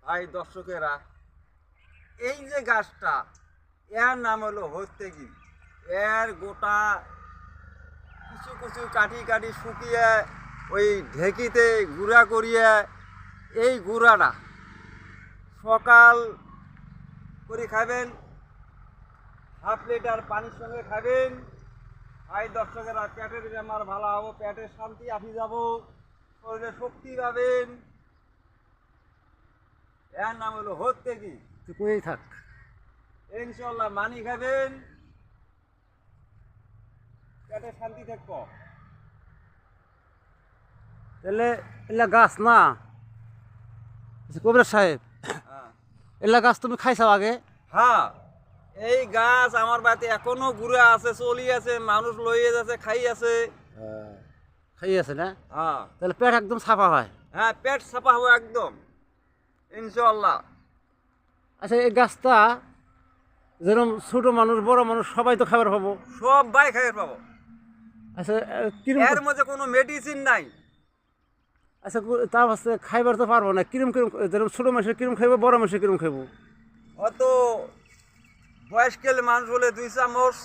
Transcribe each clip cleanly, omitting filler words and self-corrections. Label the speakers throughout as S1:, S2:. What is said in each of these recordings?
S1: ভাই দর্শকেরা, এই যে গাছটা, এর নাম হলো হর্তেগি। এর গোটা কিছু কিছু কাটি কাটি শুকিয়ে ওই ঢেকিতে গুঁড়া করিয়ে এই গুঁড়াটা সকাল করে খাবেন, হাফ লিটার পানির সঙ্গে খাবেন। ভাই দর্শকেরা, পেটের বেমার ভালো হবো, পেটের শান্তি আসি যাব, শরীরে শক্তি পাবেন। এর নাম হলো হর্তেগি।
S2: তুই কই থাক।
S1: ইনশাল্লাহ মানি খাবেন, পেটে শান্তি থাকবো।
S2: তাহলে এলা গাছ না কবিরাজ সাহেব,
S1: হ্যাঁ
S2: এলা গাছ তুমি খাইছাও আগে?
S1: হ্যাঁ, এই গাছ আমার বাড়িতে এখনো ঘুরে আছে, চলি আছে, মানুষ লইয়ে যাচ্ছে, খাই আছে।
S2: খাই আছে না?
S1: হ্যাঁ
S2: তাহলে পেট একদম সাফা হয়।
S1: হ্যাঁ, পেট সাফা হবে একদম ইনশাল্লাহ।
S2: আচ্ছা, এই গাছটা যেরকম ছোট মানুষ বড় মানুষ সবাই তো খাবার পাবো।
S1: সব বাই খাই পাবো।
S2: আচ্ছা, কিরম
S1: এর মধ্যে কোনো মেডিসিন নাই।
S2: আচ্ছা, তা হচ্ছে খাইবার তো পারবো না। কিরম কিরম যেরকম ছোট মানুষের কিরম খাইবো, বড় মানুষের কিরম খাইবো?
S1: অত বয়স্কেল মানুষ হলে 2 চামচ,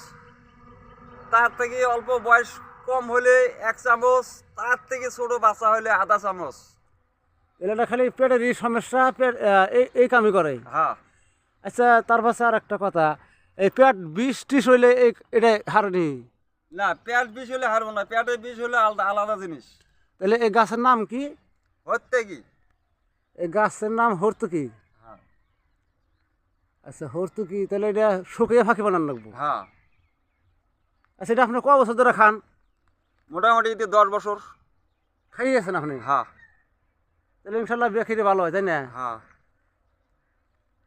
S1: তার থেকে অল্প বয়স কম হলে 1 চামচ, তার থেকে ছোট বাচ্চা হলে আধা চামচ।
S2: এলাটা খালি পেটের এই সমস্যা, পেট এই কামই করে।
S1: হ্যাঁ
S2: আচ্ছা, তার পাশে আর একটা কথা, এই পেট 20-30 হইলে এটা হারনি।
S1: না, পেট বিষ হলে হারবো না, পেটের বিষ হলে আলাদা আলাদা জিনিস।
S2: তাহলে এই গাছের নাম কি?
S1: হর্তেগি।
S2: এই গাছের নাম হর্তুকি।
S1: হ্যাঁ
S2: আচ্ছা, হর্তুকি। তাহলে এটা শুকিয়ে ফাঁকি বানান লাগবো।
S1: হ্যাঁ,
S2: আচ্ছা, এটা আপনি ক বছর ধরে খান?
S1: মোটামুটি 10 বছর।
S2: খাইয়েছেন আপনি?
S1: হ্যাঁ
S2: তাহলে ইনশাল্লাহ বেখিরে ভালো হয়, তাই না?
S1: হ্যাঁ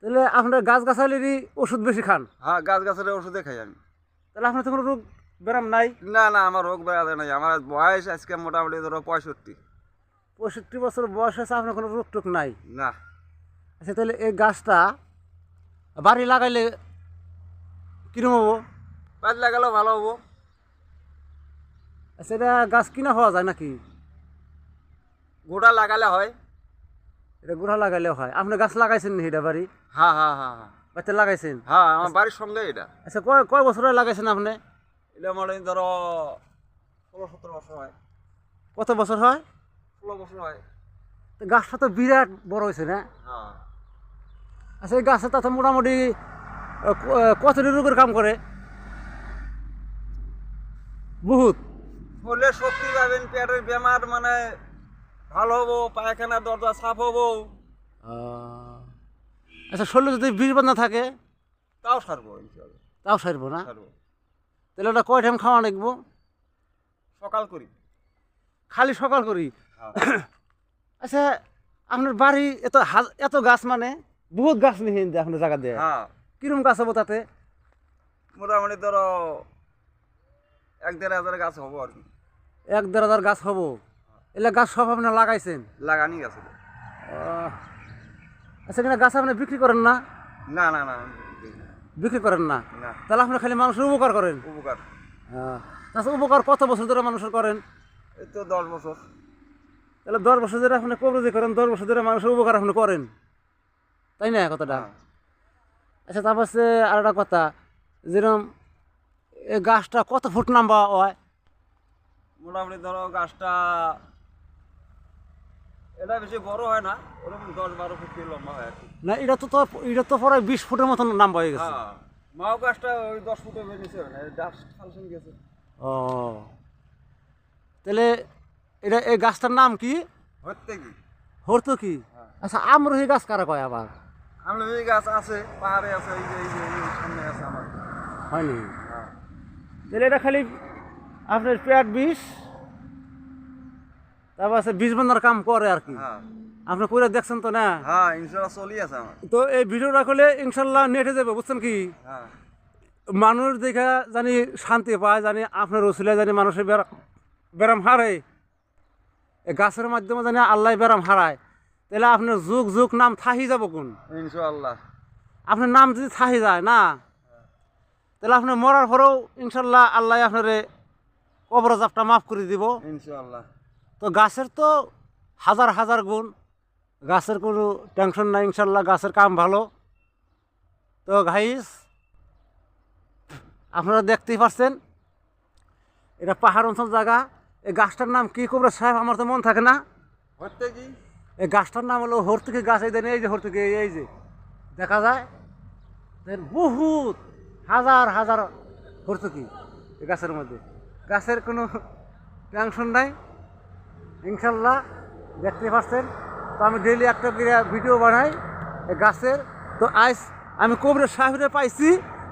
S2: তাহলে আপনার গাছ গাছালিরই ওষুধ বেশি খান?
S1: হ্যাঁ, গাছ গাছের ওষুধে খাই আমি।
S2: তাহলে আপনার তো কোনো রোগ ব্যায়াম নাই?
S1: না না, আমার রোগ ব্যাধি নাই। আমার বয়স আজকে মোটামুটি ধরো 65।
S2: 65 বছর বয়স হয়েছে, আপনার কোনো রোগ টোক নাই?
S1: না।
S2: আচ্ছা, তাহলে এই গাছটা বাড়ি লাগাইলে কিরম হবো?
S1: পাঁচ লাগালেও ভালো হবো।
S2: আচ্ছা, এটা গাছ কিনা পাওয়া যায় নাকি?
S1: গোটা লাগালে হয়।
S2: এটা গুড়া লাগাইলেও হয়? আপনি গাছ লাগাইছেন নি এটা বাড়ি?
S1: হ্যাঁ হ্যাঁ হ্যাঁ হ্যাঁ
S2: বাড়িতে লাগাইছেন?
S1: হ্যাঁ, আমার বাড়ির সঙ্গে এটা।
S2: আচ্ছা, কয় কয় বছর হয়ে লাগাইছেন আপনি?
S1: এটা মোটামুটি ধরো 16-17 বছর হয়।
S2: কত বছর হয়?
S1: 16 বছর হয়।
S2: তো গাছটা তো বিরাট বড় হয়েছে না?
S1: হ্যাঁ,
S2: আচ্ছা, এই গাছটা তো মোটামুটি কতটি রোগের কাম করে? বহুত।
S1: হলে শক্তি পাবেন, পেটের বেমার মানে ভালো হবো, পায়খানা দরজা সাফ হবো।
S2: আচ্ছা, শরীরে যদি বিষ বান্ধা থাকে
S1: তাও সারবো ইনশাল্লাহ।
S2: তাও সারবো না?
S1: সারবো।
S2: তাহলে ওটা কয় টাইম খাওয়া লাগবো?
S1: সকাল করি।
S2: খালি সকাল করি?
S1: হ্যাঁ
S2: আচ্ছা, আপনার বাড়ি এত গাছ, মানে বহুত গাছ নিয়ে আপনার জায়গা দেয়?
S1: হ্যাঁ,
S2: কিরম গাছ হবো তাতে?
S1: মোটামুটি ধরো 1-1.5 হাজার গাছ হবো আর কি।
S2: 1-1.5 হাজার গাছ হবো? এগুলা গাছ সব আপনার লাগাইছেন?
S1: লাগানি গাছ।
S2: আচ্ছা, এখানে গাছ আপনি বিক্রি করেন না?
S1: না না না,
S2: বিক্রি করেন না?
S1: না।
S2: তাহলে আপনি খালি মানুষের উপকার করেন?
S1: উপকার।
S2: আচ্ছা, উপকার কত বছর ধরে মানুষের করেন?
S1: এই তো 10 বছর।
S2: তাহলে 10 বছর ধরে আপনি কবরজি করেন, 10 বছর ধরে মানুষের উপকার আপনি করেন, তাই না কথাটা?
S1: হ্যাঁ।
S2: আচ্ছা, তারপর হচ্ছে আর একটা কথা, যেরকম এই গাছটা কত ফুট লম্বা হয়?
S1: মোটামুটি ধরো গাছটা এটা বেশি বড় হয় না, ওরকম 10-12 ফুট লম্বা হয় আর কি।
S2: না, এটা তো প্রায় 20 ফুটের মতন লম্বা হয়ে গেছে।
S1: হ্যাঁ, মাও গাছটা ওই 10 ফুটে বেরিয়েছে, গাছ ফালসন গেছে।
S2: ও, তাহলে এই গাছটার নাম কি?
S1: হর্তেগি।
S2: হর্তুকি।
S1: হ্যাঁ।
S2: আচ্ছা, আমরোহী গাছ কারা কয় আবার?
S1: আমলকি গাছ আছে, পাহাড়ে আছে, এই যে সামনে আছে আমার।
S2: হয়নি?
S1: হ্যাঁ
S2: তাহলে এটা খালি আপনার পেট বিষ, তারপর আছে বিষ বান্ধার কাম করে আর কি।
S1: হ্যাঁ
S2: আপনি করে দেখছেন তো না?
S1: হ্যাঁ, ইনশাল্লাহ চলি আছে আমার।
S2: তো এই ভিডিওটা করলে ইনশাল্লাহ নেটে যাবে, বুঝছেন কি?
S1: হ্যাঁ
S2: মানুষ দেখা জানি শান্তি পায়, জানি আপনার রসুলে জানি মানুষের ব্যারাম হারায়, এই গাছের মাধ্যমে জানি আল্লাহ ব্যারাম হারায়। তাহলে আপনার যুগ যুগ নাম থাহি যাব কোন?
S1: ইনশাল্লাহ।
S2: আপনার নাম যদি থাহি যায় না, তাহলে আপনি মরার পরেও ইনশাল্লাহ আল্লাহ আপনার কবর জাপটা মাফ করে দিব
S1: ইনশাল্লাহ।
S2: তো গাছের তো হাজার হাজার গুণ, গাছের কোনো টেনশন নাই ইনশাল্লাহ, গাছের কাম ভালো। তো গাইস আপনারা দেখতেই পাচ্ছেন এটা পাহাড় অঞ্চল জায়গা। এই গাছটার নাম কি কবরা সাহেব আমার তো মন থাকে না।
S1: হচ্ছে কি
S2: এই গাছটার নাম হলো হর্তুকি গাছ। এই দেন এই যে হর্তুকি, এই যে দেখা যায় দেখেন বহুত হাজার হাজার হর্তুকি এই গাছের মধ্যে। গাছের কোনো টেনশন নাই ইনশাল্লাহ, দেখতে পাচ্ছেন। তো আমি ডেইলি একটা ভিডিও বানাই এই গাছের। তো আজ আমি কবরা সাহেবরে পাইছি,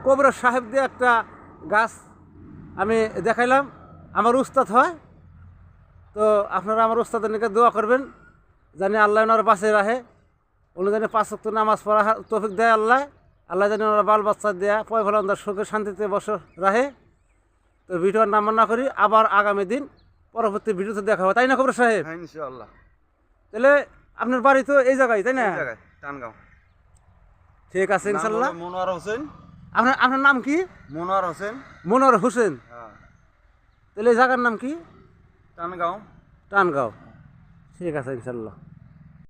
S2: কবরা সাহেব দিয়ে একটা গাছ আমি দেখাইলাম। আমার উস্তাদ হয়, তো আপনারা আমার উস্তাদের নিকে দোয়া করবেন জানি আল্লাহ ওনার বাঁচে রাখে, উনি জানি 5 ওয়াক্ত নামাজ পড়া তৌফিক দেয় আল্লাহ। আল্লাহ জানি ওনারা বাল বাচ্চা দেয়া পয়ফলান্দার সুখে শান্তিতে বসে রাখে। তো ভিডিওর নাম না করি, আবার আগামী দিন পরবর্তী ভিডিওতে দেখা হবে, তাই না কবরা সাহেব?
S1: হ্যাঁ ইনশাআল্লাহ।
S2: তাহলে আপনার বাড়ি তো এই জায়গায়, তাই না?
S1: এই জায়গায় টানগাঁও।
S2: ঠিক আছে ইনশাল্লাহ।
S1: নাম হলো মনোয়ার হোসেন।
S2: আপনার আপনার নাম কি?
S1: মনোয়ার হোসেন।
S2: মনোয়ার হোসেন।
S1: হ্যাঁ
S2: তাহলে এই জায়গার নাম কি?
S1: টানগাঁও।
S2: টানগাঁও। ঠিক আছে ইনশাল্লাহ।